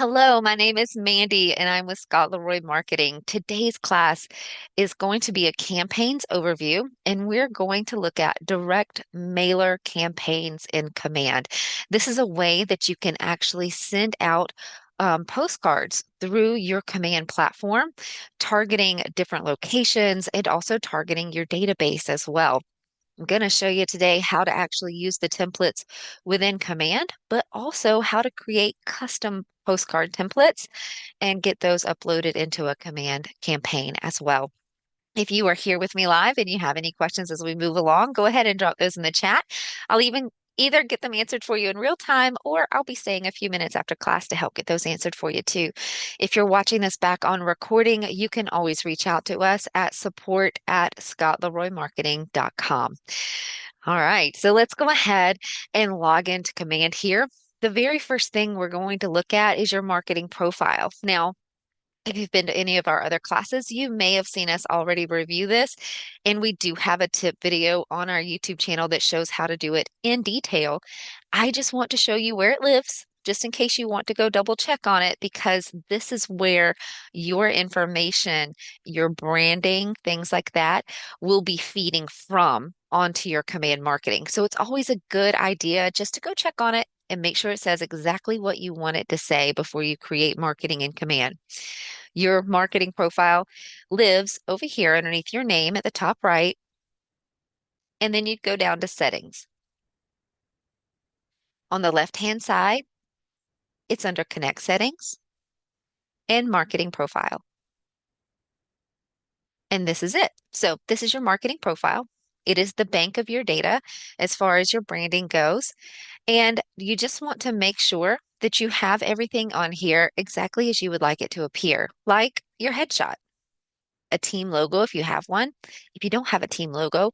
Hello, my name is Mandy and I'm with Scott Leroy Marketing. Today's class is going to be a campaigns overview, and we're going to look at direct mailer campaigns in Command. This is a way that you can actually send out postcards through your Command platform, targeting different locations and also targeting your database as well. I'm going to show you today how to actually use the templates within Command, but also how to create custom postcard templates and get those uploaded into a Command campaign as well. If you are here with me live and you have any questions as we move along, go ahead and drop those in the chat. I'll even either get them answered for you in real time, or I'll be staying a few minutes after class to help get those answered for you too. If you're watching this back on recording, you can always reach out to us at support@scottleroymarketing.com. All right, so let's go ahead and log into Command here. The very first thing we're going to look at is your marketing profile. Now, if you've been to any of our other classes, you may have seen us already review this, and we do have a tip video on our YouTube channel that shows how to do it in detail. I just want to show you where it lives, just in case you want to go double check on it, because this is where your information, your branding, things like that will be feeding from onto your Command marketing. So it's always a good idea just to go check on it and make sure it says exactly what you want it to say before you create marketing in Command. Your marketing profile lives over here underneath your name at the top right, and then you'd go down to settings. On the left-hand side, it's under Connect Settings and Marketing Profile. And this is it. So this is your marketing profile. It is the bank of your data as far as your branding goes. And you just want to make sure that you have everything on here exactly as you would like it to appear, like your headshot, a team logo if you have one. If you don't have a team logo,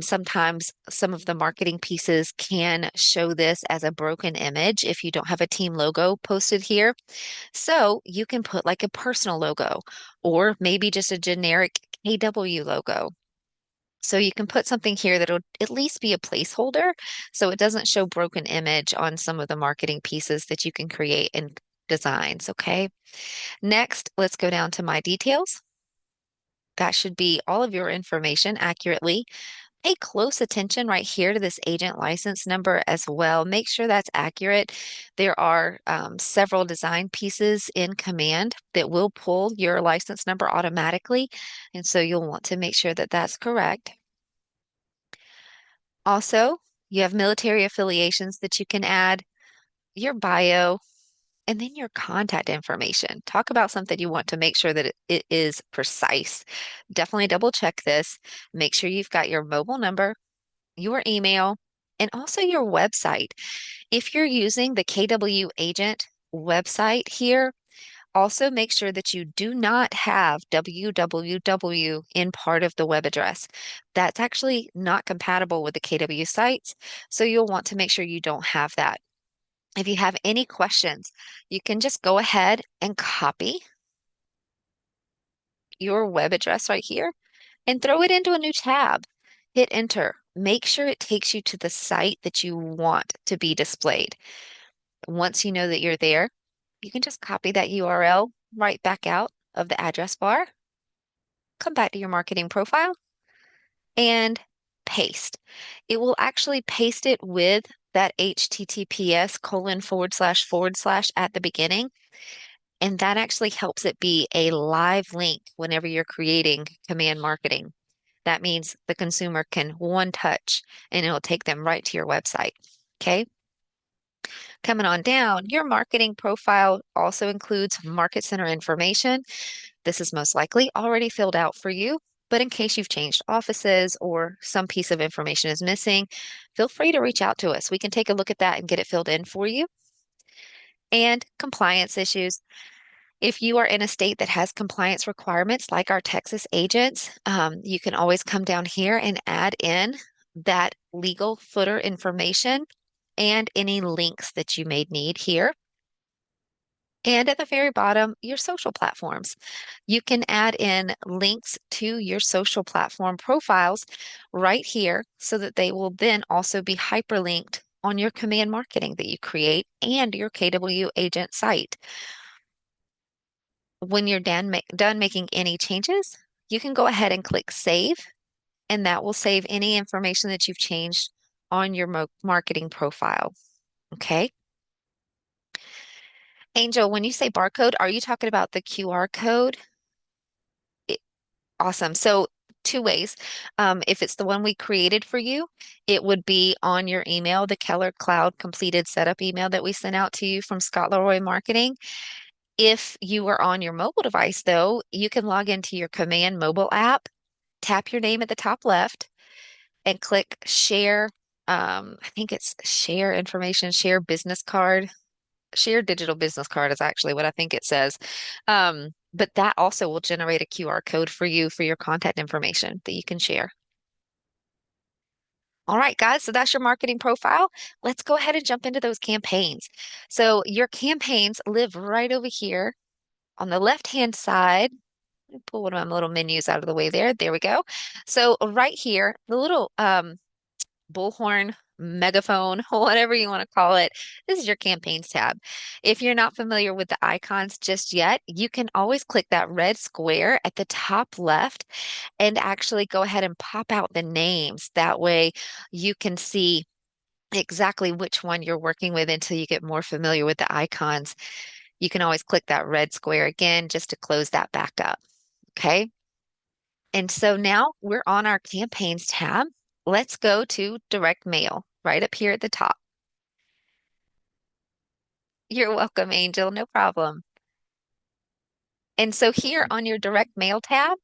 sometimes some of the marketing pieces can show this as a broken image if you don't have a team logo posted here. So you can put like a personal logo or maybe just a generic KW logo. So you can put something here that'll at least be a placeholder so it doesn't show broken image on some of the marketing pieces that you can create in designs, okay? Next, let's go down to My Details. That should be all of your information accurately. Pay close attention right here to this agent license number as well. Make sure that's accurate. There are several design pieces in Command that will pull your license number automatically, and so you'll want to make sure that that's correct. Also, you have military affiliations that you can add, your bio, and then your contact information. Talk about something you want to make sure that it is precise. Definitely double check this. Make sure you've got your mobile number, your email, and also your website. If you're using the KW Agent website here, also make sure that you do not have www in part of the web address. That's actually not compatible with the KW sites, so you'll want to make sure you don't have that. If you have any questions, you can just go ahead and copy your web address right here and throw it into a new tab. Hit enter. Make sure it takes you to the site that you want to be displayed. Once you know that you're there, you can just copy that URL right back out of the address bar, come back to your marketing profile, and paste. It will actually paste it with that https:// at the beginning. And that actually helps it be a live link whenever you're creating Command marketing. That means the consumer can one touch and it'll take them right to your website. Okay. Coming on down, your marketing profile also includes market center information. This is most likely already filled out for you, but in case you've changed offices or some piece of information is missing, feel free to reach out to us. We can take a look at that and get it filled in for you. And compliance issues. If you are in a state that has compliance requirements like our Texas agents, you can always come down here and add in that legal footer information and any links that you may need here. And at the very bottom, your social platforms. You can add in links to your social platform profiles right here so that they will then also be hyperlinked on your command marketing that you create and your KW agent site. When you're done making any changes, you can go ahead and click save, and that will save any information that you've changed on your marketing profile. Okay. Angel, when you say barcode, are you talking about the QR code? It, awesome. So, two ways. If it's the one we created for you, it would be on your email, the Keller Cloud completed setup email that we sent out to you from Scott Leroy Marketing. If you are on your mobile device, though, you can log into your Command mobile app, tap your name at the top left, and click share. I think it's share information, share business card. Share digital business card is actually what I think it says. But that also will generate a QR code for you for your contact information that you can share. All right, guys, so that's your marketing profile. Let's go ahead and jump into those campaigns. So your campaigns live right over here on the left-hand side. Let me pull one of my little menus out of the way there. There we go. So right here, the little bullhorn, megaphone, whatever you want to call it. This is your campaigns tab. If you're not familiar with the icons just yet, you can always click that red square at the top left and actually go ahead and pop out the names. That way you can see exactly which one you're working with until you get more familiar with the icons. You can always click that red square again just to close that back up. Okay. And so now we're on our campaigns tab. Let's go to direct mail right up here at the top. You're welcome, Angel. No problem. And so here on your direct mail tab,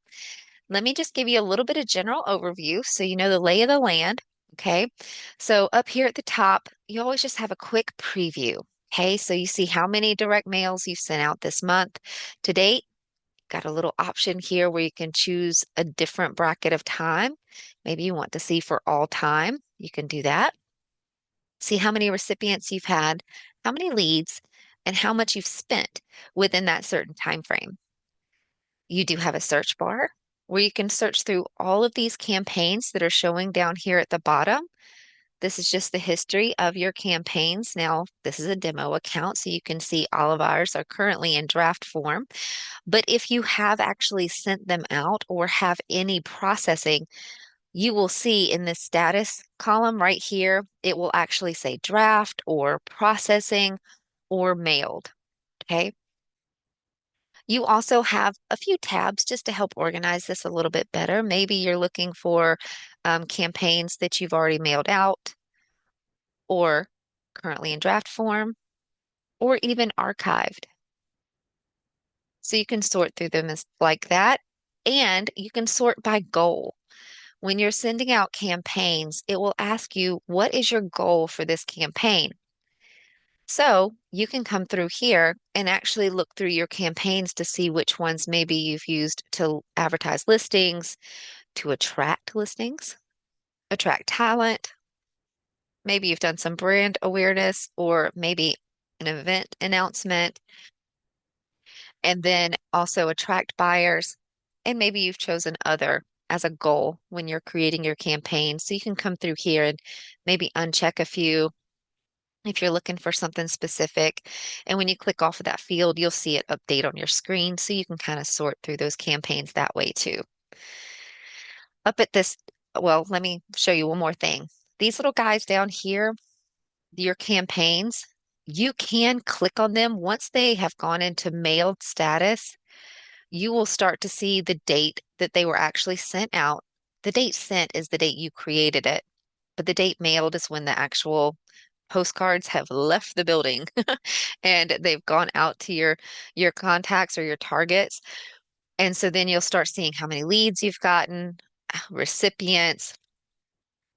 let me just give you a little bit of general overview so you know the lay of the land. Okay. So up here at the top, you always just have a quick preview. Okay. So you see how many direct mails you've sent out this month to date. Got a little option here where you can choose a different bracket of time. Maybe you want to see for all time. You can do that. See how many recipients you've had, how many leads, and how much you've spent within that certain time frame. You do have a search bar where you can search through all of these campaigns that are showing down here at the bottom. This is just the history of your campaigns. Now, this is a demo account, so you can see all of ours are currently in draft form. But if you have actually sent them out or have any processing, you will see in this status column right here, it will actually say draft or processing or mailed. Okay. You also have a few tabs just to help organize this a little bit better. Maybe you're looking for campaigns that you've already mailed out or currently in draft form or even archived. So you can sort through them as like that. And you can sort by goal. When you're sending out campaigns, it will ask you, what is your goal for this campaign? So you can come through here and actually look through your campaigns to see which ones maybe you've used to advertise listings, to attract listings, attract talent. Maybe you've done some brand awareness or maybe an event announcement, and then also attract buyers. And maybe you've chosen other as a goal when you're creating your campaign. So you can come through here and maybe uncheck a few if you're looking for something specific. And when you click off of that field, you'll see it update on your screen. So you can kind of sort through those campaigns that way too. Up at this, well, let me show you one more thing. These little guys down here, your campaigns, you can click on them once they have gone into mailed status. You will start to see the date that they were actually sent out. The date sent is the date you created it, but the date mailed is when the actual postcards have left the building and they've gone out to your contacts or your targets. And so then you'll start seeing how many leads you've gotten, recipients,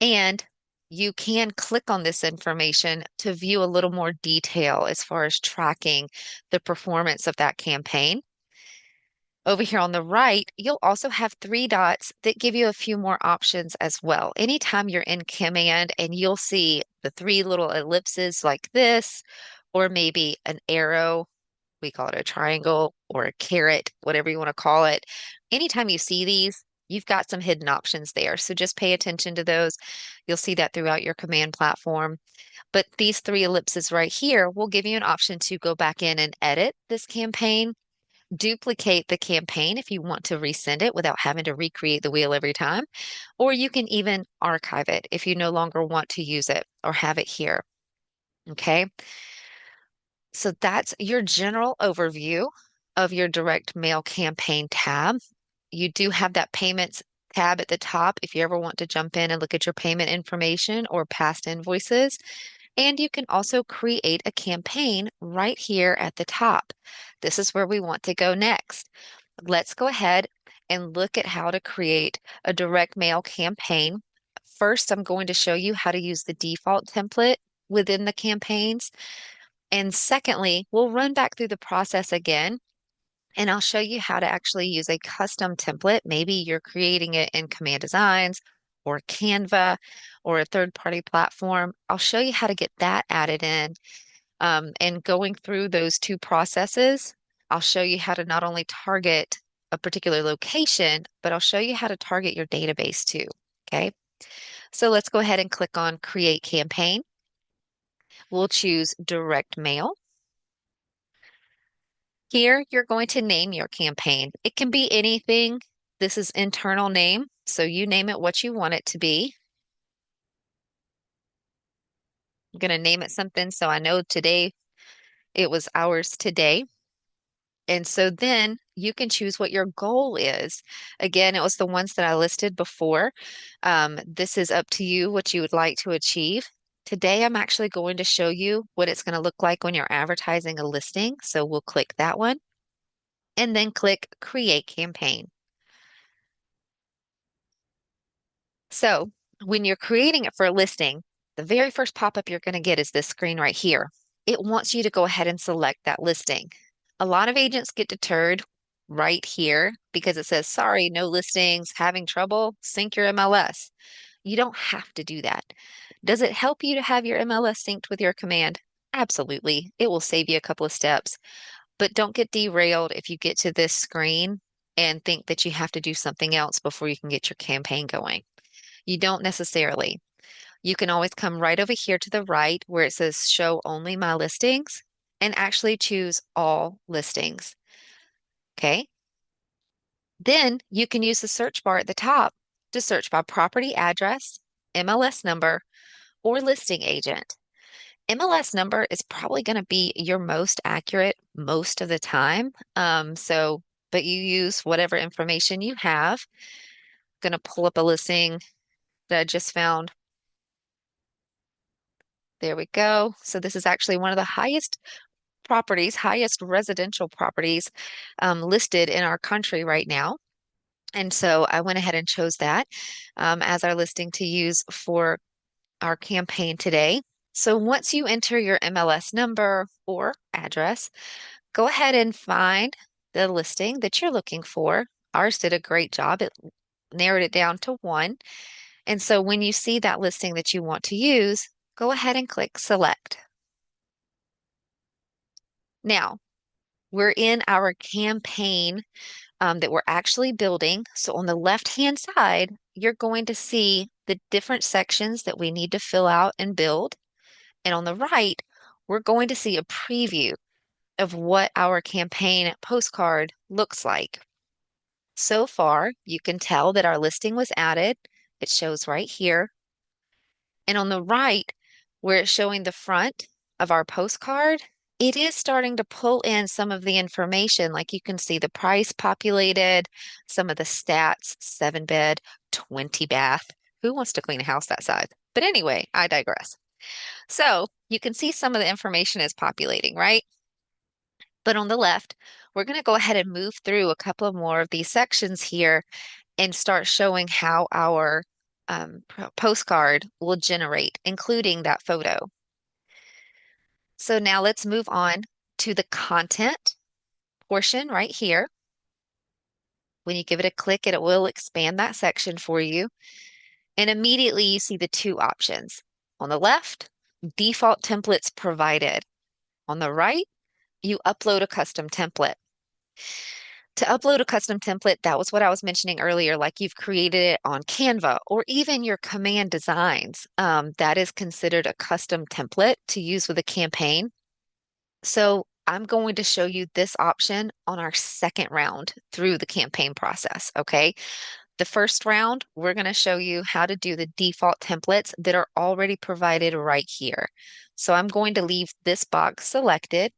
and you can click on this information to view a little more detail as far as tracking the performance of that campaign. Over here on the right, you'll also have three dots that give you a few more options as well. Anytime you're in command and you'll see the three little ellipses like this, or maybe an arrow, we call it a triangle or a caret, whatever you want to call it. Anytime you see these, you've got some hidden options there. So just pay attention to those. You'll see that throughout your command platform. But these three ellipses right here will give you an option to go back in and edit this campaign, duplicate the campaign if you want to resend it without having to recreate the wheel every time, or you can even archive it if you no longer want to use it or have it here. Okay, so that's your general overview of your direct mail campaign tab. You do have that payments tab at the top if you ever want to jump in and look at your payment information or past invoices. And you can also create a campaign right here at the top. This is where we want to go next. Let's go ahead and look at how to create a direct mail campaign. First, I'm going to show you how to use the default template within the campaigns. And secondly, we'll run back through the process again, and I'll show you how to actually use a custom template. Maybe you're creating it in Command Designs or Canva or a third-party platform. I'll show you how to get that added in. And going through those two processes, I'll show you how to not only target a particular location, but I'll show you how to target your database too. Okay, so let's go ahead and click on Create Campaign. We'll choose Direct Mail. Here, you're going to name your campaign. It can be anything. This is internal name, so you name it what you want it to be. I'm going to name it something so I know today it was ours today. And so then you can choose what your goal is. Again, it was the ones that I listed before. This is up to you what you would like to achieve. Today, I'm actually going to show you what it's going to look like when you're advertising a listing. So we'll click that one and then click Create Campaign. So when you're creating it for a listing, the very first pop-up you're going to get is this screen right here. It wants you to go ahead and select that listing. A lot of agents get deterred right here because it says, sorry, no listings, having trouble, sync your MLS. You don't have to do that. Does it help you to have your MLS synced with your command? Absolutely. It will save you a couple of steps, but don't get derailed if you get to this screen and think that you have to do something else before you can get your campaign going. You don't necessarily. You can always come right over here to the right where it says show only my listings and actually choose all listings. Okay. Then you can use the search bar at the top to search by property address, MLS number, or listing agent. MLS number is probably going to be your most accurate most of the time. But you use whatever information you have. Going to pull up a listing that I just found. There we go. So this is actually one of the highest properties, highest residential properties listed in our country right now. And so I went ahead and chose that as our listing to use for our campaign today. So once you enter your MLS number or address, go ahead and find the listing that you're looking for. Ours did a great job. It narrowed it down to one. And so when you see that listing that you want to use, go ahead and click select. Now, we're in our campaign that we're actually building. So on the left-hand side, you're going to see the different sections that we need to fill out and build. And on the right, we're going to see a preview of what our campaign postcard looks like. So far, you can tell that our listing was added. It shows right here. And on the right, where it's showing the front of our postcard, it is starting to pull in some of the information. Like you can see the price populated, some of the stats, 7-bed, 20 bath. Who wants to clean a house that size? But anyway, I digress. So you can see some of the information is populating, right? But on the left, we're going to go ahead and move through a couple of more of these sections here and start showing how our postcard will generate, including that photo. So now let's move on to the content portion right here. When you give it a click, it will expand that section for you. And immediately you see the two options. On the left, default templates provided. On the right, you upload a custom template. To upload a custom template, that was what I was mentioning earlier, like you've created it on Canva or even your command designs. That is considered a custom template to use with a campaign. So I'm going to show you this option on our second round through the campaign process, okay? The first round, we're going to show you how to do the default templates that are already provided right here. So I'm going to leave this box selected.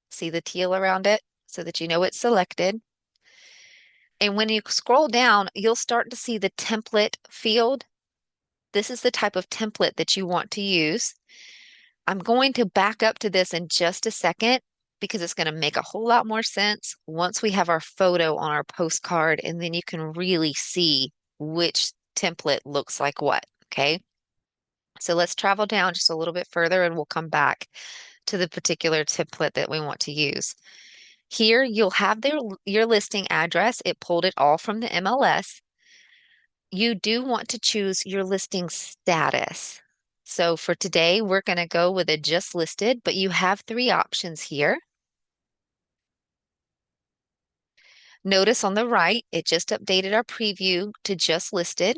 See the teal around it so that you know it's selected. And when you scroll down, you'll start to see the template field. This is the type of template that you want to use. I'm going to back up to this in just a second because it's going to make a whole lot more sense once we have our photo on our postcard, and then you can really see which template looks like what. Okay. So let's travel down just a little bit further and we'll come back to the particular template that we want to use. Here you'll have your listing address. It pulled it all from the MLS. You do want to choose your listing status. So for today, we're going to go with a just listed, but you have three options here. Notice on the right, it just updated our preview to just listed.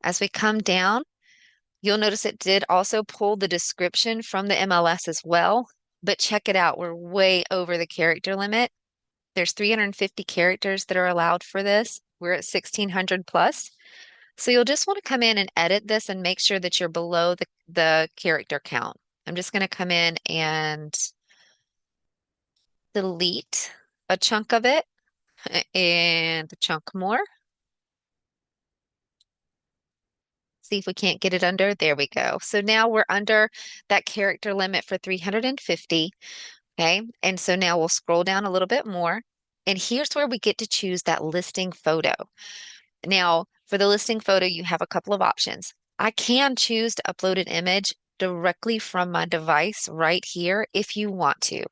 As we come down, you'll notice it did also pull the description from the MLS as well, but check it out. We're way over the character limit. There's 350 characters that are allowed for this. We're at 1600 plus. So you'll just want to come in and edit this and make sure that you're below the character count. I'm just going to come in and delete a chunk of it and a chunk more. See if we can't get it under. There we go. So now we're under that character limit for 350. Okay. And so now we'll scroll down a little bit more. And here's where we get to choose that listing photo. Now, for the listing photo, you have a couple of options. I can choose to upload an image directly from my device right here if you want to.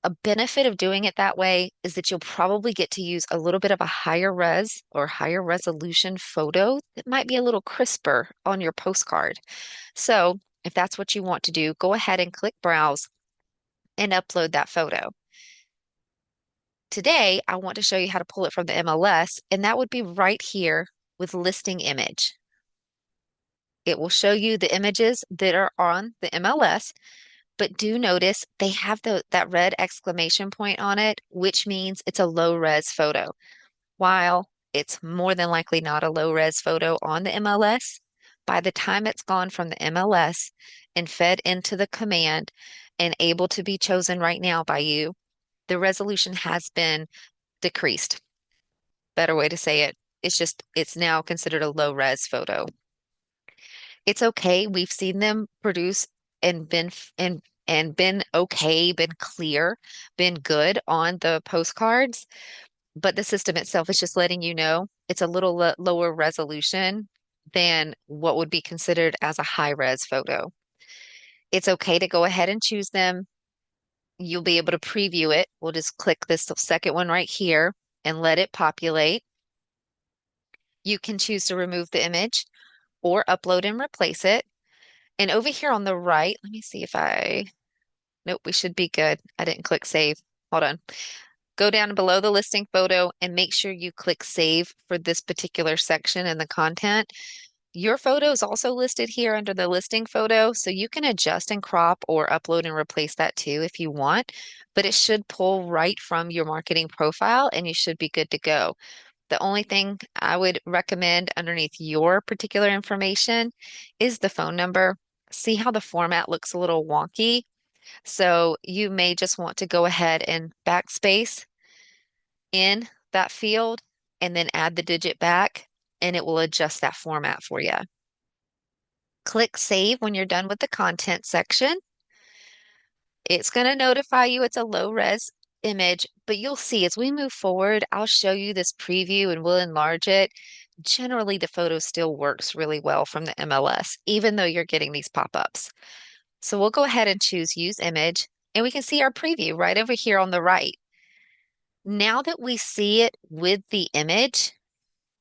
A benefit of doing it that way is that you'll probably get to use a little bit of a higher res or higher resolution photo that might be a little crisper on your postcard. So, if that's what you want to do, go ahead and click Browse and upload that photo. Today, I want to show you how to pull it from the MLS, and that would be right here with listing image. It will show you the images that are on the MLS, but do notice they have that red exclamation point on it, which means it's a low res photo. While it's more than likely not a low res photo on the MLS, by the time it's gone from the MLS and fed into the command and able to be chosen right now by you, the resolution has been decreased. Better way to say it. It's now considered a low res photo. It's okay. We've seen them produce and been okay, been clear, been good on the postcards, but the system itself is just letting you know it's a little lower resolution than what would be considered as a high res photo. It's okay to go ahead and choose them. You'll be able to preview it. We'll just click this second one right here and let it populate. You can choose to remove the image or upload and replace it. And over here on the right, let me see if nope, we should be good. I didn't click save. Hold on. Go down below the listing photo and make sure you click save for this particular section in the content. Your photo is also listed here under the listing photo, so you can adjust and crop or upload and replace that too if you want, but it should pull right from your marketing profile and you should be good to go. The only thing I would recommend underneath your particular information is the phone number. See how the format looks a little wonky? So you may just want to go ahead and backspace in that field and then add the digit back, and it will adjust that format for you. Click save when you're done with the content section. It's going to notify you it's a low res image, but you'll see as we move forward, I'll show you this preview and we'll enlarge it. Generally, the photo still works really well from the MLS, even though you're getting these pop-ups. So we'll go ahead and choose use image, and we can see our preview right over here on the right. Now that we see it with the image,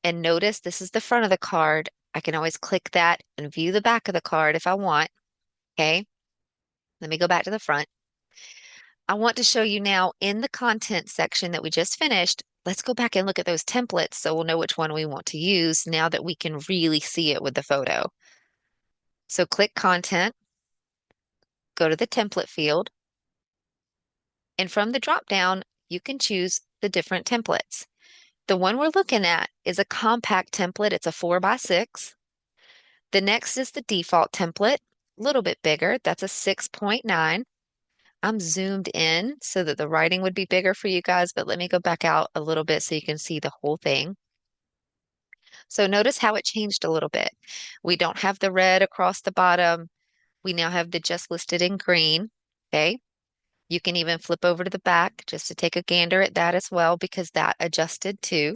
and notice this is the front of the card, I can always click that and view the back of the card if I want. Okay, let me go back to the front. I want to show you now in the content section that we just finished. Let's go back and look at those templates so we'll know which one we want to use now that we can really see it with the photo. So click Content, go to the template field, and from the drop down, you can choose the different templates. The one we're looking at is a compact template. It's a 4x6. The next is the default template, a little bit bigger. That's a 6.9. I'm zoomed in so that the writing would be bigger for you guys, but let me go back out a little bit so you can see the whole thing. So notice how it changed a little bit. We don't have the red across the bottom. We now have the just listed in green. Okay. You can even flip over to the back just to take a gander at that as well because that adjusted too.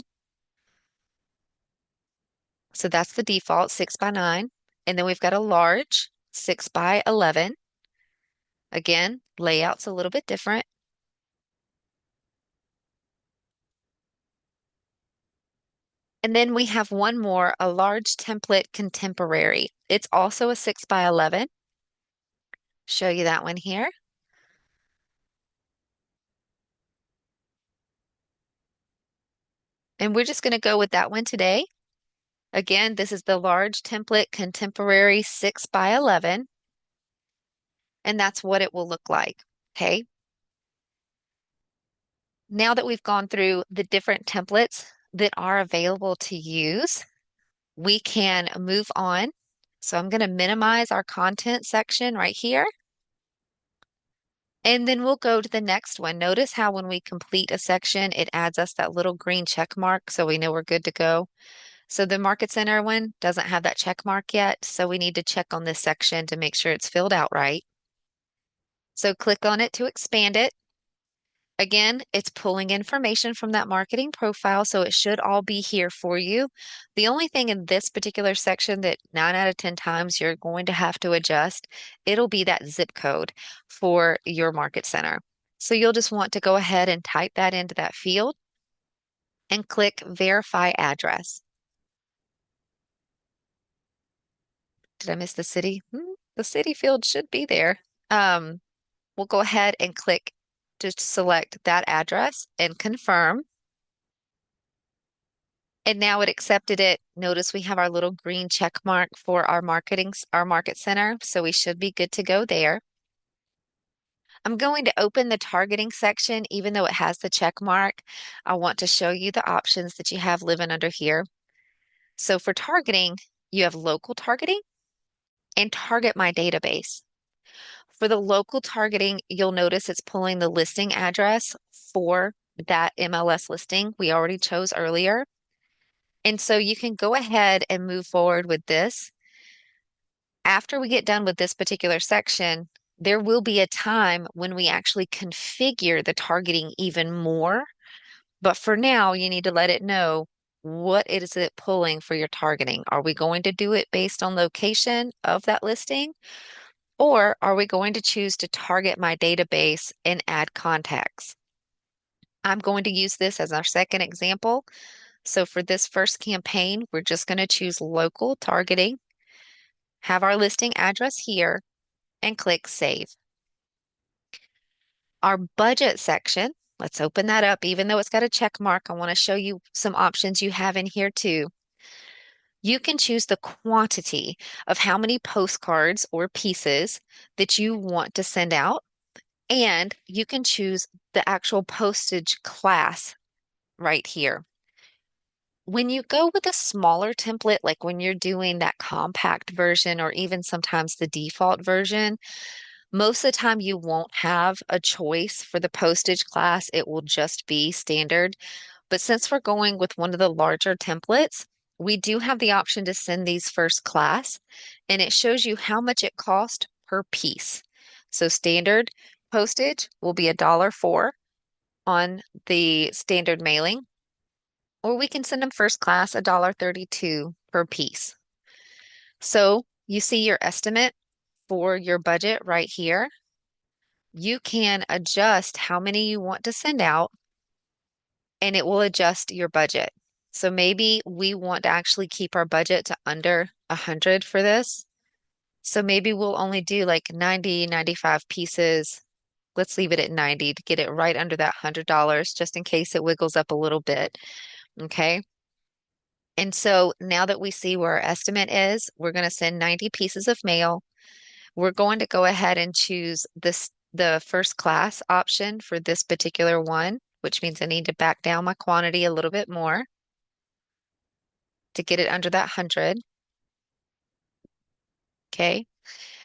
So that's the default 6x9. And then we've got a large 6x11. Again, layout's a little bit different. And then we have one more, a large template contemporary. It's also a 6x11. Show you that one here. And we're just going to go with that one today. Again, this is the large template contemporary 6x11. And that's what it will look like. Okay. Now that we've gone through the different templates that are available to use, we can move on. So I'm going to minimize our content section right here. And then we'll go to the next one. Notice how when we complete a section, it adds us that little green check mark so we know we're good to go. So the Market Center one doesn't have that check mark yet, so we need to check on this section to make sure it's filled out right. So click on it to expand it. Again, it's pulling information from that marketing profile, so it should all be here for you. The only thing in this particular section that 9 out of 10 times you're going to have to adjust, it'll be that zip code for your market center. So you'll just want to go ahead and type that into that field and click Verify Address. Did I miss the city? The city field should be there. We'll go ahead and click to select that address and confirm. And now it accepted it. Notice we have our little green check mark for our market center, so we should be good to go there. I'm going to open the targeting section, even though it has the check mark. I want to show you the options that you have living under here. So for targeting, you have local targeting and target my database. For the local targeting, you'll notice it's pulling the listing address for that MLS listing we already chose earlier. And so you can go ahead and move forward with this. After we get done with this particular section, there will be a time when we actually configure the targeting even more. But for now, you need to let it know what is it pulling for your targeting. Are we going to do it based on location of that listing? Or are we going to choose to target my database and add contacts? I'm going to use this as our second example. So for this first campaign, we're just going to choose local targeting, have our listing address here, and click Save. Our budget section, let's open that up. Even though it's got a check mark, I want to show you some options you have in here too. You can choose the quantity of how many postcards or pieces that you want to send out, and you can choose the actual postage class right here. When you go with a smaller template, like when you're doing that compact version or even sometimes the default version, most of the time you won't have a choice for the postage class. It will just be standard. But since we're going with one of the larger templates, we do have the option to send these first class, and it shows you how much it cost per piece. So standard postage will be $1.04 on the standard mailing, or we can send them first class $1.32 per piece. So you see your estimate for your budget right here. You can adjust how many you want to send out, and it will adjust your budget. So maybe we want to actually keep our budget to under 100 for this. So maybe we'll only do like 90, 95 pieces Let's leave it at 90 to get it right under that $100 just in case it wiggles up a little bit. Okay. And so now that we see where our estimate is, we're going to send 90 pieces of mail. We're going to go ahead and choose the first class option for this particular one, which means I need to back down my quantity a little bit more to get it under that 100. Okay.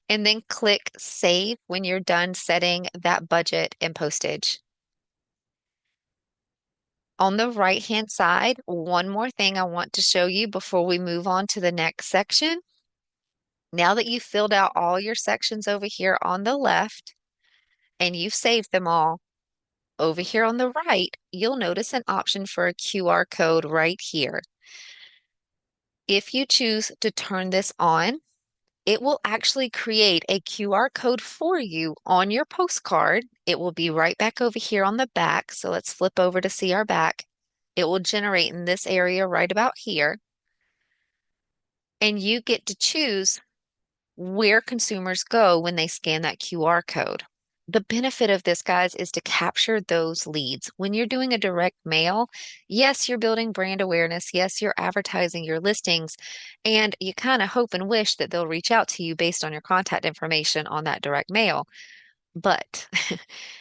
And then click save when you're done setting that budget and postage. On the right-hand side, one more thing I want to show you before we move on to the next section. Now that you've filled out all your sections over here on the left and you've saved them all, over here on the right, you'll notice an option for a QR code right here. If you choose to turn this on, it will actually create a QR code for you on your postcard. It will be right back over here on the back. So let's flip over to see our back. It will generate in this area right about here. And you get to choose where consumers go when they scan that QR code. The benefit of this, guys, is to capture those leads. When you're doing a direct mail, yes, you're building brand awareness. Yes, you're advertising your listings, and you kind of hope and wish that they'll reach out to you based on your contact information on that direct mail. But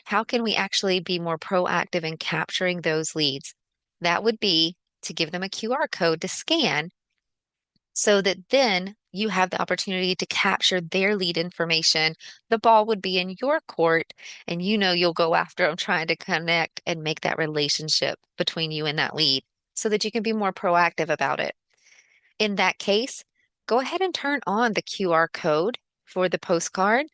how can we actually be more proactive in capturing those leads? That would be to give them a QR code to scan so that then you have the opportunity to capture their lead information. The ball would be in your court, and you know you'll go after them trying to connect and make that relationship between you and that lead so that you can be more proactive about it. In that case, go ahead and turn on the QR code for the postcard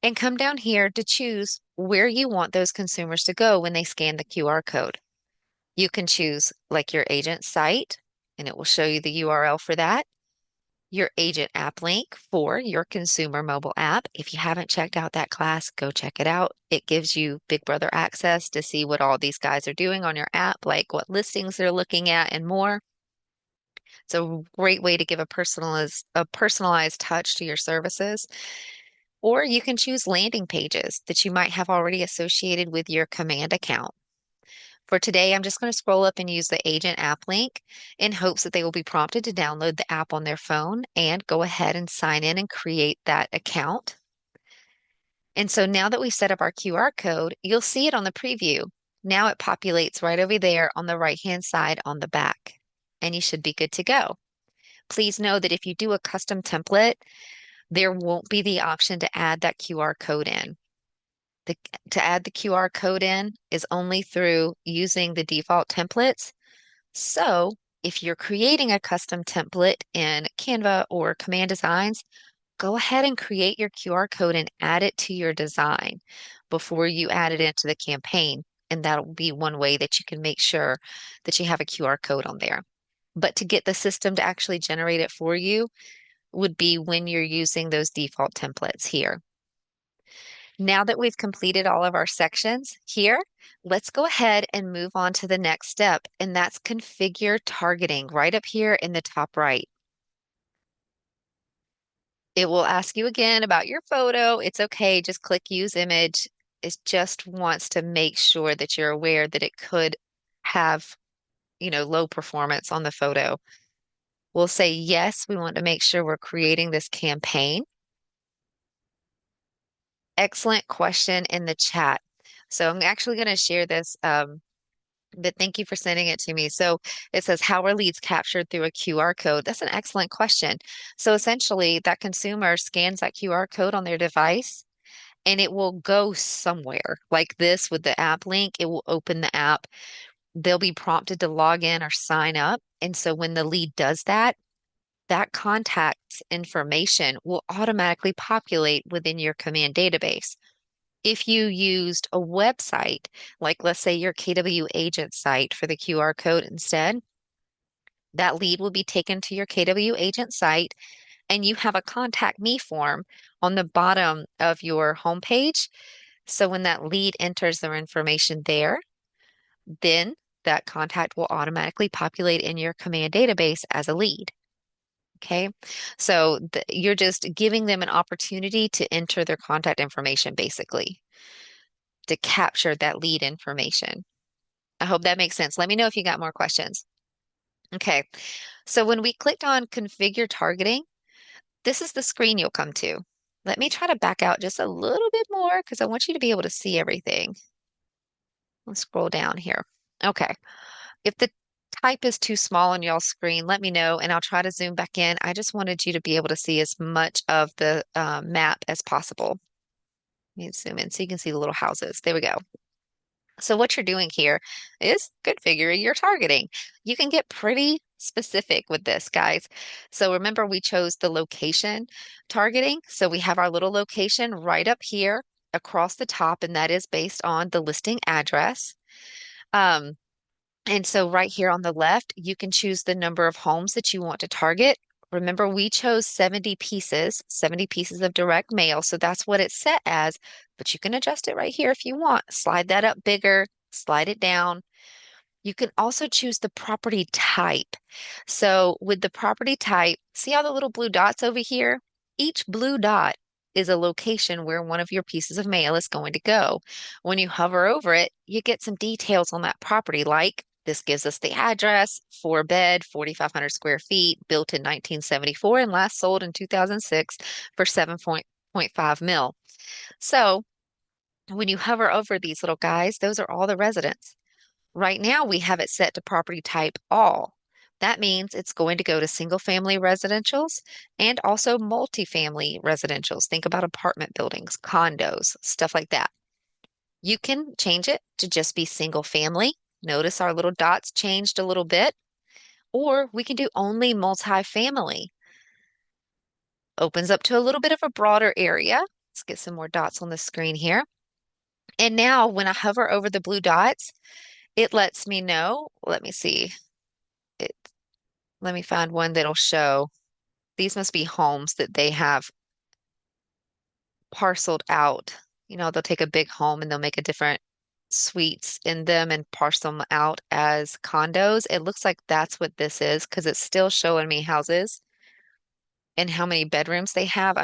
and come down here to choose where you want those consumers to go when they scan the QR code. You can choose like your agent site, and it will show you the URL for that, your agent app link for your consumer mobile app. If you haven't checked out that class, go check it out. It gives you Big Brother access to see what all these guys are doing on your app, like what listings they're looking at and more. It's a great way to give a personalized touch to your services. Or you can choose landing pages that you might have already associated with your command account. For today, I'm just going to scroll up and use the agent app link in hopes that they will be prompted to download the app on their phone and go ahead and sign in and create that account. And so now that we've set up our QR code, you'll see it on the preview. Now it populates right over there on the right-hand side on the back, and you should be good to go. Please know that if you do a custom template, there won't be the option to add that QR code in. The, to add the QR code in is only through using the default templates. So if you're creating a custom template in Canva or Command Designs, go ahead and create your QR code and add it to your design before you add it into the campaign. And that'll be one way that you can make sure that you have a QR code on there. But to get the system to actually generate it for you would be when you're using those default templates here. Now that we've completed all of our sections here, let's go ahead and move on to the next step, and that's configure targeting right up here in the top right. It will ask you again about your photo. It's okay, just click use image. It just wants to make sure that you're aware that it could have, low performance on the photo. We'll say yes, we want to make sure we're creating this campaign. Excellent question in the chat. So I'm actually going to share this, but thank you for sending it to me. So it says, how are leads captured through a QR code? That's an excellent question. So essentially, that consumer scans that QR code on their device and it will go somewhere like this with the app link. It will open the app. They'll be prompted to log in or sign up. And so when the lead does that, that contact's information will automatically populate within your command database. If you used a website, like let's say your KW agent site for the QR code instead, that lead will be taken to your KW agent site and you have a contact me form on the bottom of your homepage. So when that lead enters their information there, then that contact will automatically populate in your command database as a lead. Okay, so you're just giving them an opportunity to enter their contact information basically. to capture that lead information. I hope that makes sense. Let me know if you got more questions. Okay, so when we clicked on configure targeting, this is the screen you'll come to. Let me try to back out just a little bit more because I want you to be able to see everything. Let's scroll down here. Okay, if the type is too small on y'all's screen, let me know and I'll try to zoom back in. I just wanted you to be able to see as much of the map as possible. Let me zoom in so you can see the little houses. There we go. So what you're doing here is configuring your targeting. You can get pretty specific with this, guys. So remember we chose the location targeting. So we have our little location right up here across the top, and that is based on the listing address. Um, and so right here on the left, you can choose the number of homes that you want to target. Remember, we chose 70 pieces of direct mail. So that's what it's set as, but you can adjust it right here if you want. Slide that up bigger, slide it down. You can also choose the property type. So with the property type, see all the little blue dots over here? Each blue dot is a location where one of your pieces of mail is going to go. When you hover over it, you get some details on that property, like this gives us the address, 4 bed, 4,500 square feet, built in 1974 and last sold in 2006 for 7.5 mil. So when you hover over these little guys, those are all the residents. Right now, we have it set to property type all. That means it's going to go to single family residentials and also multifamily residentials. Think about apartment buildings, condos, stuff like that. You can change it to just be single family. Notice our little dots changed a little bit. Or we can do only multifamily. Opens up to a little bit of a broader area. Let's get some more dots on the screen here. And now when I hover over the blue dots, it lets me know, let me see. It Let me find one that'll show. These must be homes that they have parceled out. You know, they'll take a big home and they'll make a different suites in them and parcel them out as condos. It looks like that's what this is because it's still showing me houses and how many bedrooms they have.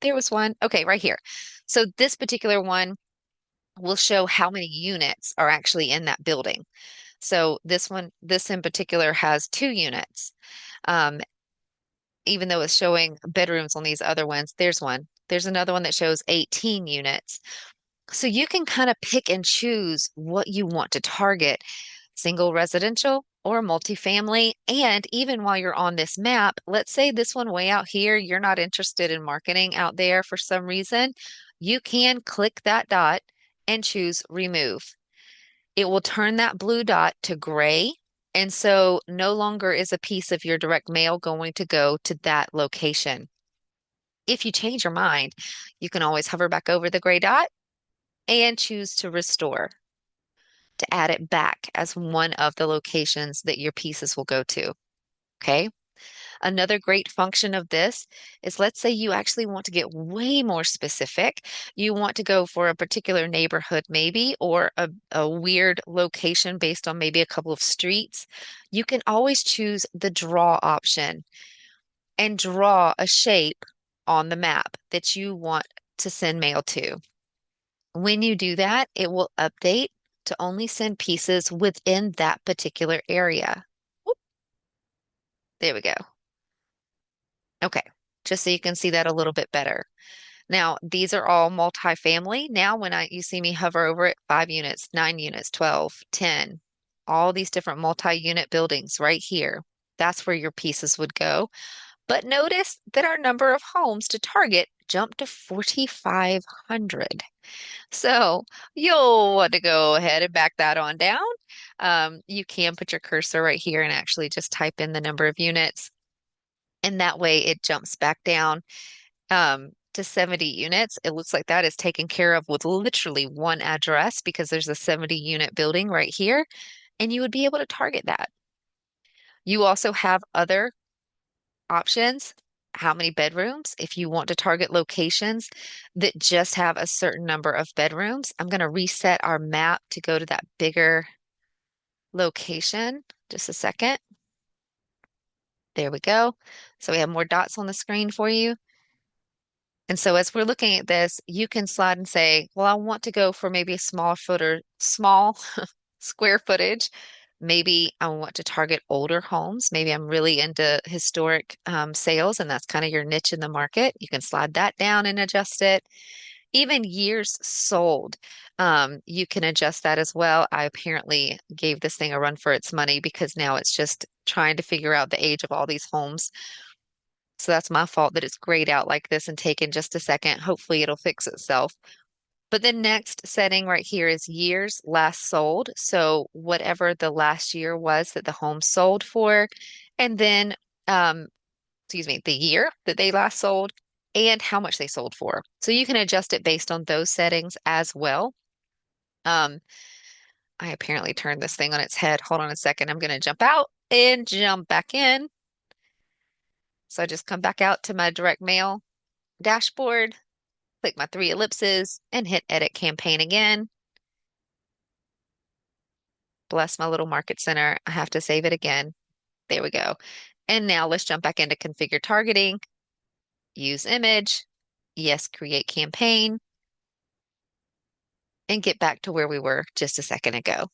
There was one. Okay, right here. So this particular one will show how many units are actually in that building. So this in particular has 2 units. Um, even though it's showing bedrooms on these other ones, there's one. There's another one that shows 18 units. So you can kind of pick and choose what you want to target, single residential or multifamily. And even while you're on this map, let's say this one way out here, you're not interested in marketing out there for some reason, you can click that dot and choose remove. It will turn that blue dot to gray. And so no longer is a piece of your direct mail going to go to that location. If you change your mind, you can always hover back over the gray dot and choose to restore to add it back as one of the locations that your pieces will go to. Okay. Another great function of this is let's say you actually want to get way more specific. You want to go for a particular neighborhood, maybe, or a weird location based on maybe a couple of streets. You can always choose the draw option and draw a shape on the map that you want to send mail to. When you do that, it will update to only send pieces within that particular area. Whoop, there we go. Okay, just so you can see that a little bit better. Now, these are all multifamily. Now, when you see me hover over it, 5 units, 9 units, 12, 10, all these different multi-unit buildings right here. That's where your pieces would go. But notice that our number of homes to target jumped to 4,500. So you'll want to go ahead and back that on down. You can put your cursor right here and actually just type in the number of units. And that way it jumps back down to 70 units. It looks like that is taken care of with literally one address because there's a 70-unit building right here, and you would be able to target that. You also have other options. How many bedrooms? If you want to target locations that just have a certain number of bedrooms, I'm going to reset our map to go to that bigger location. Just a second. There we go. So we have more dots on the screen for you. And so as we're looking at this, you can slide and say, well, I want to go for maybe a small square footage. Maybe I want to target older homes. Maybe I'm really into historic sales, and that's kind of your niche in the market. You can slide that down and adjust it. Even years sold, you can adjust that as well. I apparently gave this thing a run for its money because now it's just trying to figure out the age of all these homes. So that's my fault that it's grayed out like this and taken just a second. Hopefully it'll fix itself. But the next setting right here is years last sold. So whatever the last year was that the home sold for, and then, um, excuse me, the year that they last sold and how much they sold for. So you can adjust it based on those settings as well. Um, I apparently turned this thing on its head. Hold on a second. I'm going to jump out and jump back in. So I just come back out to my direct mail dashboard, click my three ellipses, and hit Edit Campaign again. Bless my little market center. I have to save it again. There we go. And now let's jump back into Configure Targeting, use image, yes, create campaign, and get back to where we were just a second ago.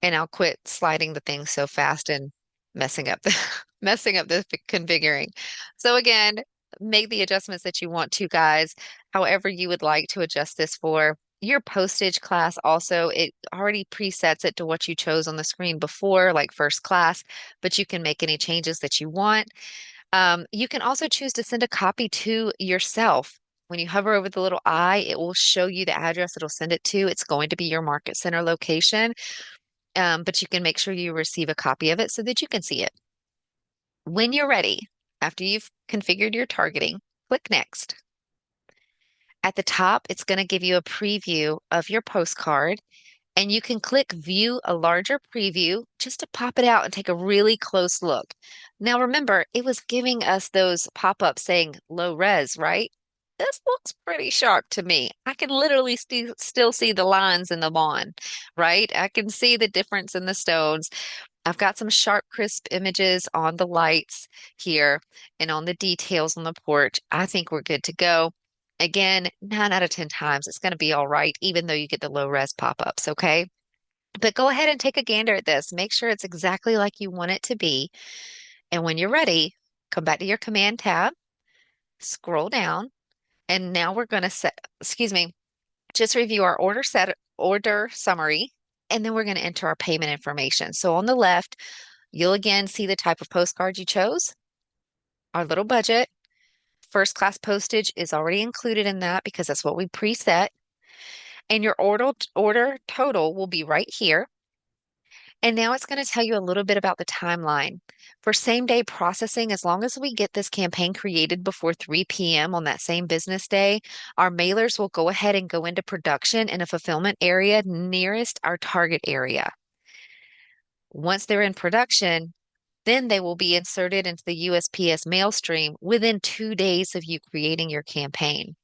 And I'll quit sliding the thing so fast and messing up the messing up the configuring. So again, make the adjustments that you want to, guys, however you would like to adjust this for. Your postage class also, it already presets it to what you chose on the screen before, like first class, but you can make any changes that you want. You can also choose to send a copy to yourself. When you hover over the little I, it will show you the address it'll send it to. It's going to be your market center location, but you can make sure you receive a copy of it so that you can see it. When you're ready, after you've configured your targeting, click Next. At the top, it's going to give you a preview of your postcard, and you can click View a larger preview just to pop it out and take a really close look. Now, remember, it was giving us those pop-ups saying low res, right? This looks pretty sharp to me. I can literally still see the lines in the lawn, right? I can see the difference in the stones. I've got some sharp, crisp images on the lights here and on the details on the porch. I think we're good to go. Again, 9 out of 10 times it's going to be all right, even though you get the low res pop-ups, okay? But go ahead and take a gander at this. Make sure it's exactly like you want it to be. And when you're ready, come back to your command tab, scroll down, and now we're going to just review our order summary, and then we're going to enter our payment information. So on the left, you'll again see the type of postcard you chose, our little budget. First class postage is already included in that because that's what we preset. And your order total will be right here. And now it's going to tell you a little bit about the timeline. For same day processing, as long as we get this campaign created before 3 p.m. on that same business day, our mailers will go ahead and go into production in a fulfillment area nearest our target area. Once they're in production, then they will be inserted into the USPS mail stream within 2 days of you creating your campaign.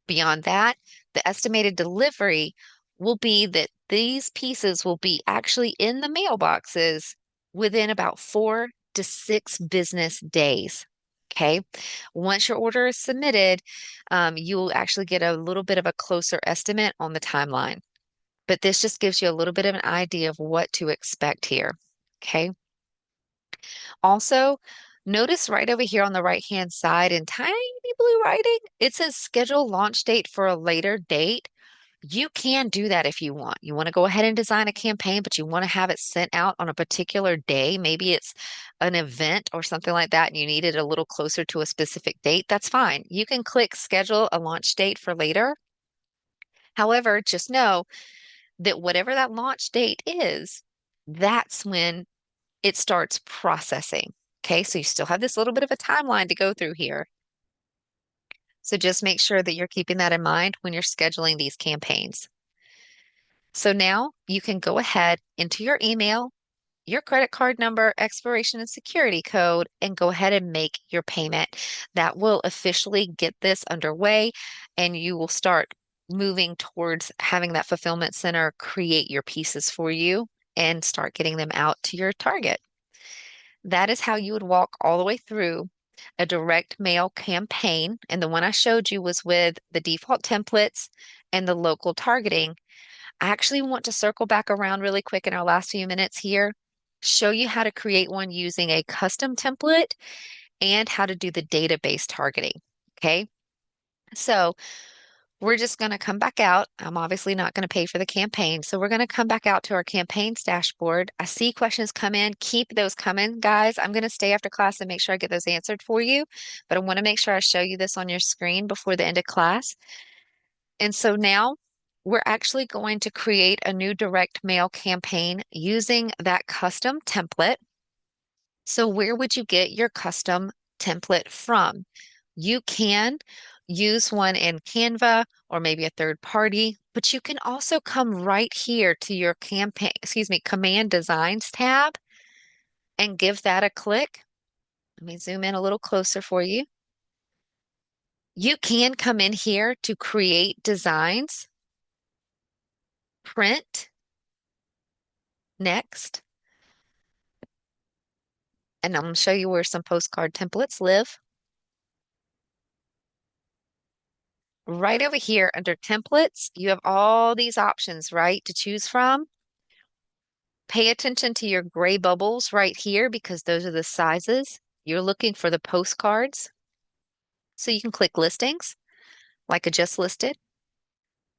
Beyond that, the estimated delivery will be that these pieces will be actually in the mailboxes within about 4 to 6 business days. Okay. Once your order is submitted, you'll actually get a little bit of a closer estimate on the timeline. But this just gives you a little bit of an idea of what to expect here. Okay. Also, notice right over here on the right-hand side in tiny blue writing, it says schedule launch date for a later date. You can do that if you want. You want to go ahead and design a campaign, but you want to have it sent out on a particular day. Maybe it's an event or something like that, and you need it a little closer to a specific date. That's fine. You can click schedule a launch date for later. However, just know that whatever that launch date is, that's when it starts processing. Okay, so you still have this little bit of a timeline to go through here. So just make sure that you're keeping that in mind when you're scheduling these campaigns. So now you can go ahead into your email, your credit card number, expiration and security code, and go ahead and make your payment. That will officially get this underway, and you will start moving towards having that fulfillment center create your pieces for you and start getting them out to your target. That is how you would walk all the way through a direct mail campaign, and the one I showed you was with the default templates and the local targeting. I actually want to circle back around really quick in our last few minutes here, show you how to create one using a custom template and how to do the database targeting. Okay, so we're just going to come back out. I'm obviously not going to pay for the campaign. So we're going to come back out to our campaigns dashboard. I see questions come in. Keep those coming, guys. I'm going to stay after class and make sure I get those answered for you. But I want to make sure I show you this on your screen before the end of class. And so now we're actually going to create a new direct mail campaign using that custom template. So where would you get your custom template from? You can use one in Canva or maybe a third party, but you can also come right here to your Command Designs tab and give that a click. Let me zoom in a little closer for you. You can come in here to create designs, print, next, and I'm going to show you where some postcard templates live. Right over here under templates, you have all these options, right, to choose from. Pay attention to your gray bubbles right here because those are the sizes. You're looking for the postcards. So you can click listings, like I just listed.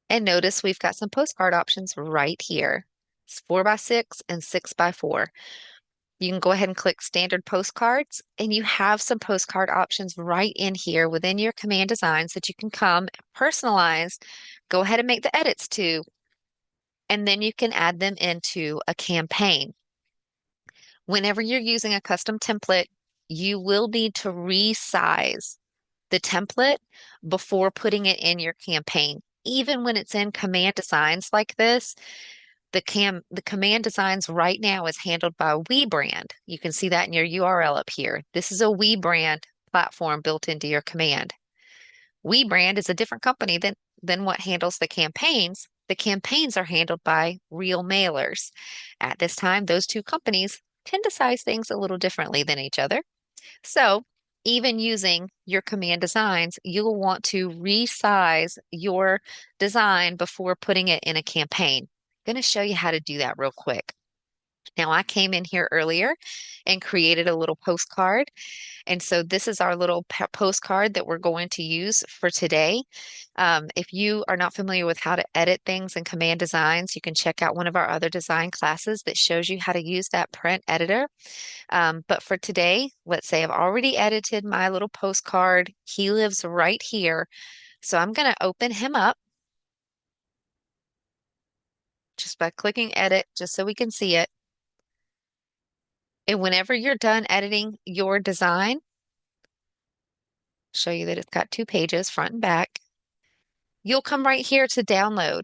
And notice we've got some postcard options right here. It's 4x6 and 6x4. You can go ahead and click standard postcards, and you have some postcard options right in here within your command designs that you can come personalize, go ahead and make the edits to, and then you can add them into a campaign. Whenever you're using a custom template, you will need to resize the template before putting it in your campaign. Even when it's in command designs like this, the command designs right now is handled by WeBrand. You can see that in your URL up here. This is a WeBrand platform built into your command. WeBrand is a different company than what handles the campaigns. The campaigns are handled by Real Mailers. At this time, those two companies tend to size things a little differently than each other. So even using your command designs, you will want to resize your design before putting it in a campaign. I'm going to show you how to do that real quick. Now, I came in here earlier and created a little postcard. And so this is our little postcard that we're going to use for today. If you are not familiar with how to edit things in Command Designs, you can check out one of our other design classes that shows you how to use that print editor. But for today, let's say I've already edited my little postcard. He lives right here. So I'm going to open him up just by clicking edit, just so we can see it. And whenever you're done editing your design, show you that it's got two pages, front and back. You'll come right here to download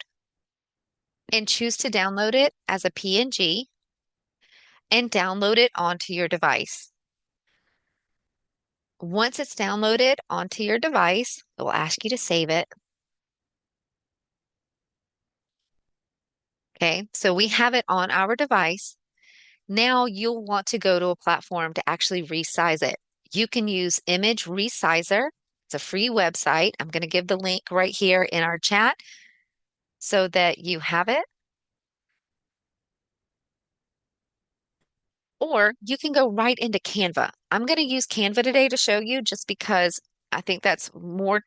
and choose to download it as a PNG and download it onto your device. Once it's downloaded onto your device, it will ask you to save it. Okay, so we have it on our device. Now you'll want to go to a platform to actually resize it. You can use Image Resizer. It's a free website. I'm going to give the link right here in our chat so that you have it. Or you can go right into Canva. I'm going to use Canva today to show you just because I think that's more,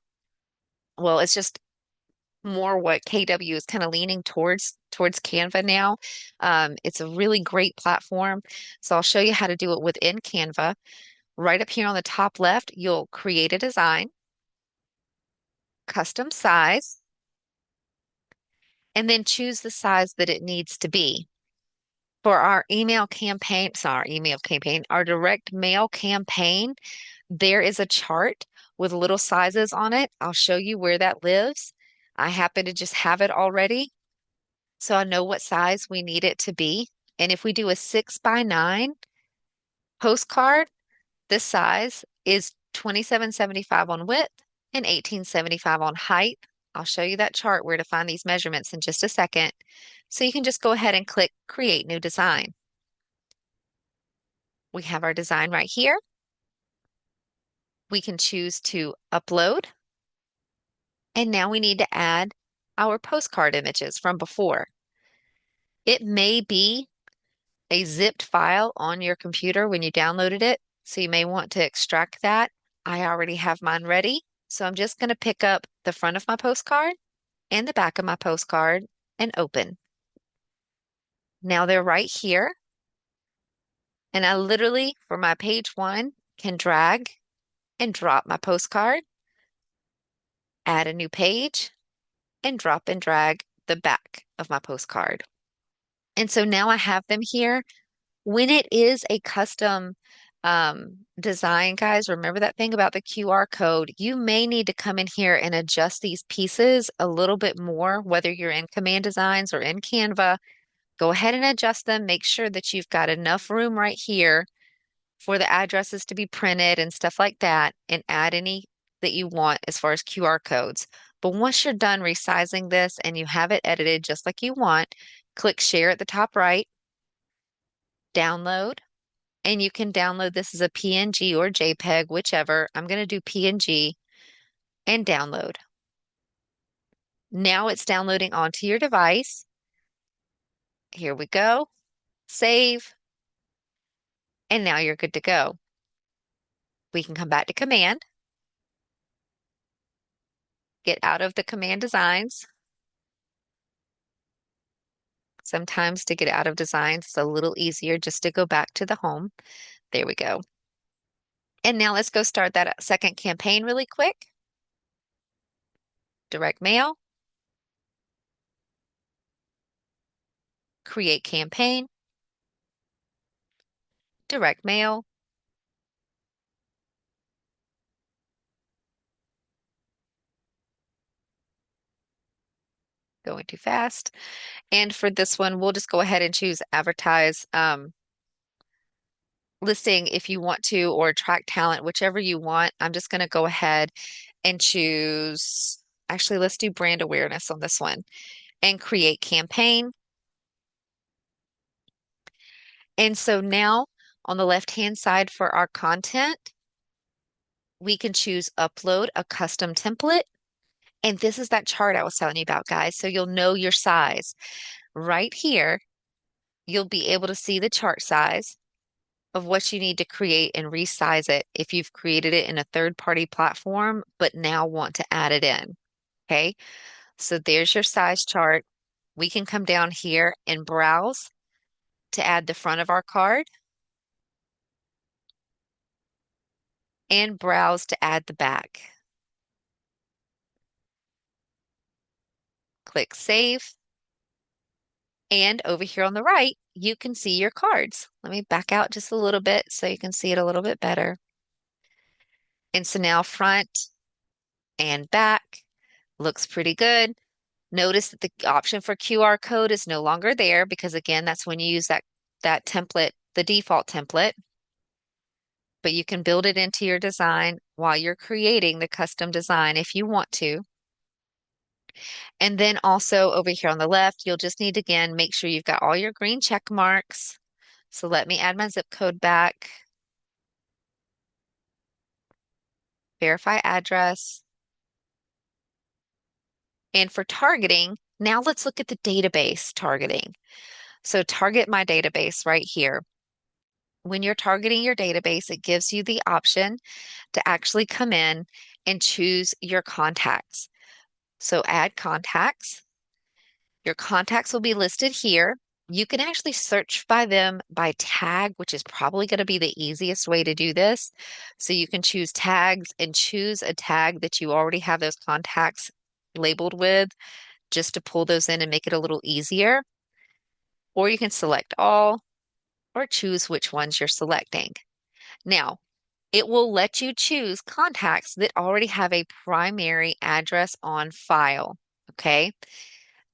well, it's just more what KW is kind of leaning towards Canva now. It's a really great platform. So I'll show you how to do it within Canva. Right up here on the top left, you'll create a design, custom size, and then choose the size that it needs to be. For our our direct mail campaign, there is a chart with little sizes on it. I'll show you where that lives. I happen to just have it already, so I know what size we need it to be. And if we do a 6x9 postcard, this size is 2775 on width and 1875 on height. I'll show you that chart where to find these measurements in just a second. So you can just go ahead and click Create New Design. We have our design right here. We can choose to upload. And now we need to add our postcard images from before. It may be a zipped file on your computer when you downloaded it, so you may want to extract that. I already have mine ready, so I'm just going to pick up the front of my postcard and the back of my postcard and open. Now they're right here, and I literally, for my page one, can drag and drop my postcard, add a new page, and drop and drag the back of my postcard. And so now I have them here. When it is a custom design, guys, remember that thing about the QR code. You may need to come in here and adjust these pieces a little bit more, whether you're in Command Designs or in Canva. Go ahead and adjust them. Make sure that you've got enough room right here for the addresses to be printed and stuff like that, and add any that you want as far as QR codes. But once you're done resizing this and you have it edited just like you want, click Share at the top right, download, and you can download this as a PNG or JPEG, whichever. I'm going to do PNG and download. Now it's downloading onto your device. Here we go. Save. And now you're good to go. We can come back to Command, get out of the Command Designs. Sometimes to get out of Designs, it's a little easier just to go back to the home. There we go. And now let's go start that second campaign really quick. Direct mail, create campaign, direct mail, going too fast. And for this one, we'll just go ahead and choose advertise listing if you want to, or attract talent, whichever you want. I'm just going to go ahead and choose, actually, let's do brand awareness on this one and create campaign. And so now on the left-hand side for our content, we can choose upload a custom template. And this is that chart I was telling you about, guys. So you'll know your size. Right here, you'll be able to see the chart size of what you need to create and resize it if you've created it in a third-party platform, but now want to add it in. Okay, so there's your size chart. We can come down here and browse to add the front of our card and browse to add the back. Click Save. And over here on the right, you can see your cards. Let me back out just a little bit so you can see it a little bit better. And so now front and back looks pretty good. Notice that the option for QR code is no longer there because again, that's when you use that template, the default template. But you can build it into your design while you're creating the custom design if you want to. And then also over here on the left, you'll just need to, again, make sure you've got all your green check marks. So let me add my zip code back. Verify address. And for targeting, now let's look at the database targeting. So target my database right here. When you're targeting your database, it gives you the option to actually come in and choose your contacts. So add contacts. Your contacts will be listed here. You can actually search by them by tag, which is probably going to be the easiest way to do this. So you can choose tags and choose a tag that you already have those contacts labeled with, just to pull those in and make it a little easier. Or you can select all or choose which ones you're selecting. Now, it will let you choose contacts that already have a primary address on file. Okay,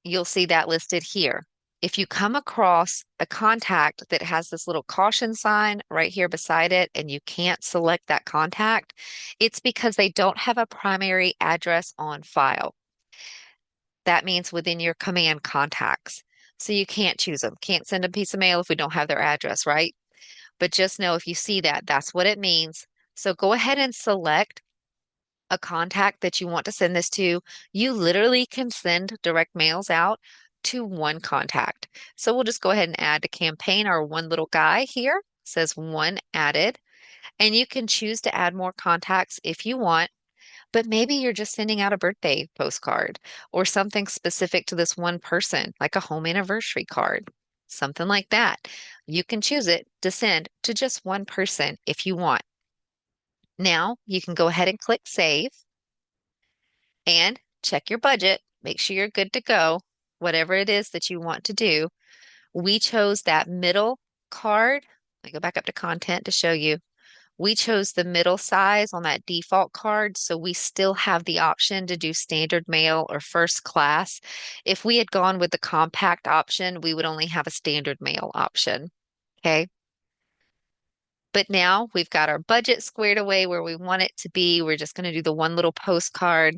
you'll see that listed here. If you come across a contact that has this little caution sign right here beside it and you can't select that contact, it's because they don't have a primary address on file. That means within your command contacts. So you can't choose them. Can't send a piece of mail if we don't have their address, right? But just know if you see that, that's what it means. So go ahead and select a contact that you want to send this to. You literally can send direct mails out to one contact. So we'll just go ahead and add to campaign our one little guy here. It says one added. And you can choose to add more contacts if you want, but maybe you're just sending out a birthday postcard or something specific to this one person, like a home anniversary card, something like that. You can choose it to send to just one person if you want. Now you can go ahead and click save and check your budget. Make sure you're good to go, whatever it is that you want to do. We chose that middle card. I go back up to content to show you. We chose the middle size on that default card, so we still have the option to do standard mail or first class. If we had gone with the compact option, we would only have a standard mail option. Okay. But now we've got our budget squared away where we want it to be. We're just going to do the one little postcard.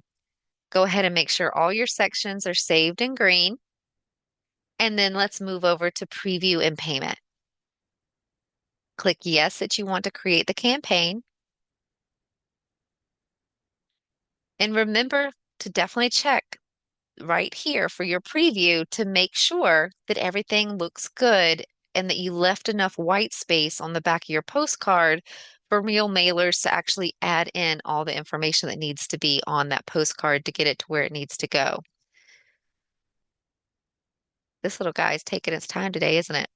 Go ahead and make sure all your sections are saved in green. And then let's move over to preview and payment. Click yes that you want to create the campaign. And remember to definitely check right here for your preview to make sure that everything looks good and that you left enough white space on the back of your postcard for real mailers to actually add in all the information that needs to be on that postcard to get it to where it needs to go. This little guy is taking its time today, isn't it?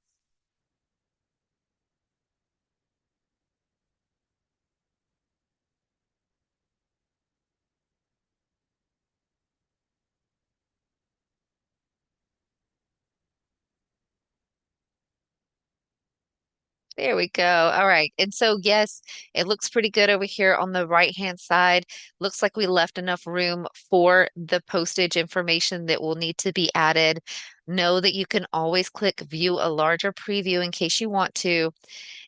There we go. All right. And so, yes, it looks pretty good over here on the right-hand side. Looks like we left enough room for the postage information that will need to be added. Know that you can always click view a larger preview in case you want to.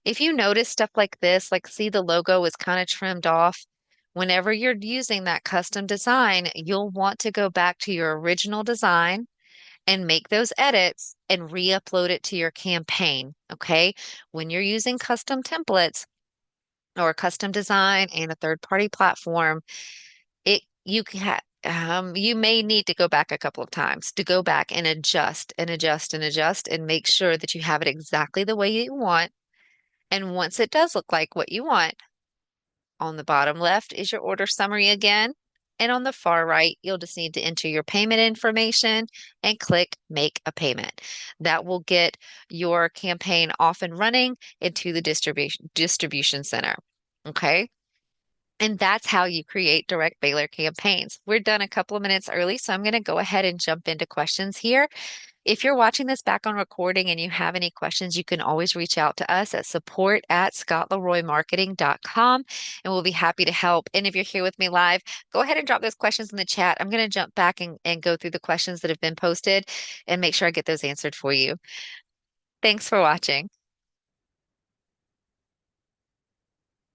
If you notice stuff like this, like see the logo is kind of trimmed off, whenever you're using that custom design, you'll want to go back to your original design and make those edits and re-upload it to your campaign. Okay. When you're using custom templates or custom design and a third-party platform, you may need to go back a couple of times to go back and adjust and adjust and adjust and make sure that you have it exactly the way you want. And once it does look like what you want, on the bottom left is your order summary again. And on the far right, you'll just need to enter your payment information and click Make a Payment. That will get your campaign off and running into the distribution center. Okay. And that's how you create direct mailer campaigns. We're done a couple of minutes early, so I'm going to go ahead and jump into questions here. If you're watching this back on recording and you have any questions, you can always reach out to us at support@scottleroymarketing.com and we'll be happy to help. And if you're here with me live, go ahead and drop those questions in the chat. I'm going to jump back and go through the questions that have been posted and make sure I get those answered for you. Thanks for watching.